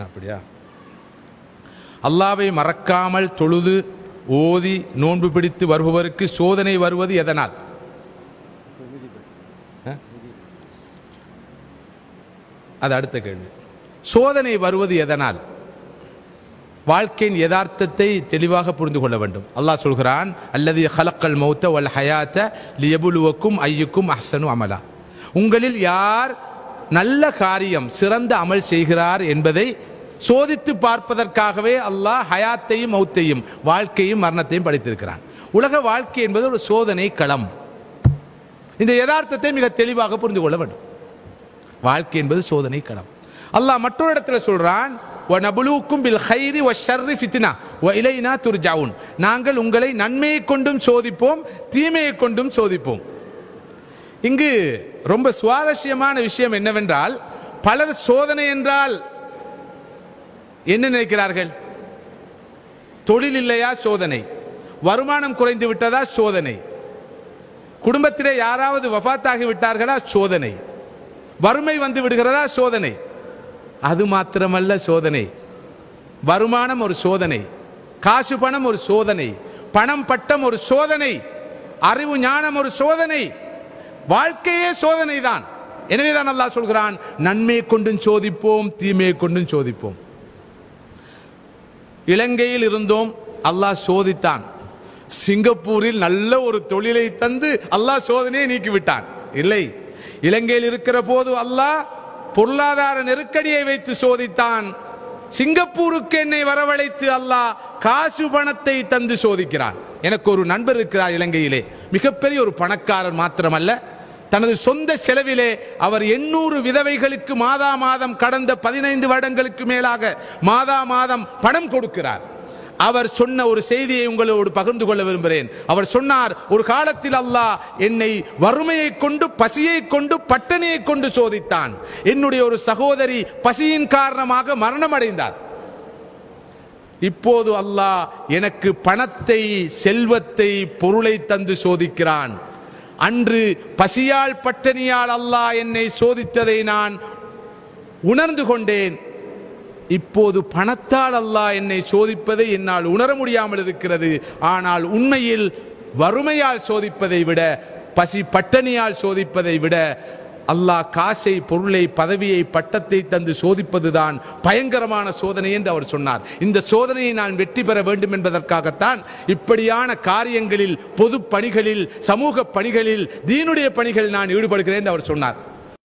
அப்படியா? அல்லாஹ்வை மறக்காமல் தொழுது ஓதி நோன்பு பிடித்து வருபவருக்கு சோதனை வருவது எதனால்? அது அடுத்த கேள்வி. சோதனை வருவது எதனால்? வாழ்க்கையின் யதார்த்தத்தை தெளிவாக புரிந்து கொள்ள வேண்டும். அல்லாஹ் சொல்கிறான், அல்லதி ஹலக்கல் மௌத்த வல் ஹயாத்த லியபுலுவக்கும் ஐயுக்கும் அஹ்சனு அமலா. உங்களில் யார் நல்ல காரியம் சிறந்த அமல் செய்கிறார் என்பதை சோதித்து பார்ப்பதற்காகவே அல்லாஹ் ஹயாத்தையும் மௌத்தையும் வாழ்க்கையும் மரணத்தையும் படைத்திருக்கிறான். உலக வாழ்க்கை என்பது ஒரு சோதனை களம். இந்த யதார்த்தத்தை மிக தெளிவாக புரிந்து கொள்ள வேண்டும். வாழ்க்கை என்பது சோதனை களம். அல்லாஹ் மற்றொரு இடத்துல சொல்றான், வநபுலுக்கும் பில் கைரி வஷ்ஷர்ரி ஃபித்னா வ இலைனா துர்ஜாவுன். நாங்கள் உங்களை நன்மையை கொண்டும் சோதிப்போம், தீமையை கொண்டும் சோதிப்போம். இங்கு ரொம்ப சுவாரஸ்யமான விஷயம் என்னவென்றால், பலர் சோதனை என்றால் என்ன நினைக்கிறார்கள்? தொழில் இல்லையா சோதனை, வருமானம் குறைந்து விட்டதா சோதனை, குடும்பத்திலே யாராவது வஃபாத்தாகி விட்டார்களா சோதனை, வறுமை வந்து விடுகிறதா சோதனை. அது மாத்திரமல்ல சோதனை, வருமானம் ஒரு சோதனை, காசு பணம் ஒரு சோதனை, பணம் பட்டம் ஒரு சோதனை, அறிவு ஞானம் ஒரு சோதனை, வாழ்க்கையே சோதனை தான். எனவேதான் அல்லாஹ் சொல்கிறான், நன்மையை கொண்டும் சோதிப்போம், தீமையை கொண்டும் சோதிப்போம். இலங்கையில் இருந்தோம், அல்லாஹ் சோதித்தான். சிங்கப்பூரில் நல்ல ஒரு தொழிலை தந்து அல்லாஹ் சோதனையை நீக்கிவிட்டான். இல்லை, இலங்கையில் இருக்கிற போது அல்லாஹ் பொருளாதார நெருக்கடியை வைத்து சோதித்தான். சிங்கப்பூருக்கு என்னை வரவழைத்து அல்லாஹ் காசு பணத்தை தந்து சோதிக்கிறான். எனக்கு ஒரு நண்பர் இருக்கிறார் இலங்கையிலே, மிகப்பெரிய ஒரு பணக்காரர் மாத்திரமல்ல, தனது சொந்த செலவிலே அவர் 800 விதவைகளுக்கு மாதா மாதம் கடந்த 15 வருடங்களுக்கு மேலாக மாதா மாதம் பணம் கொடுக்கிறார். அவர் சொன்ன ஒரு செய்தியை உங்களோடு பகிர்ந்து கொள்ள விரும்புகிறேன். அவர் சொன்னார், ஒரு காலத்தில் அல்லாஹ் என்னை வறுமையை கொண்டு, பசியை கொண்டு, பட்டினியை கொண்டு சோதித்தான். என்னுடைய ஒரு சகோதரி பசியின் காரணமாக மரணம் அடைந்தார். இப்போது அல்லாஹ் எனக்கு பணத்தை, செல்வத்தை, பொருளை தந்து சோதிக்கிறான். அன்று பசியால் பட்டினியால் அல்லாஹ் என்னை சோதித்ததை நான் உணர்ந்து கொண்டேன். இப்போது பணத்தால் அல்லாஹ் என்னை சோதிப்பதை என்னால் உணர முடியாமல் இருக்கிறது. ஆனால் உண்மையில் வறுமையால் சோதிப்பதை விட, பசி பட்டினியால் சோதிப்பதை விட அல்லாஹ் காசை, பொருளை, பதவியை, பட்டத்தை தந்து சோதிப்பதுதான் பயங்கரமான சோதனை என்று அவர் சொன்னார். இந்த சோதனையை நான் வெற்றி பெற வேண்டும் என்பதற்காகத்தான் இப்படியான காரியங்களில், பொது பணிகளில், சமூக பணிகளில், தீனுடைய பணிகளில் நான் ஈடுபடுகிறேன் என்று அவர் சொன்னார்.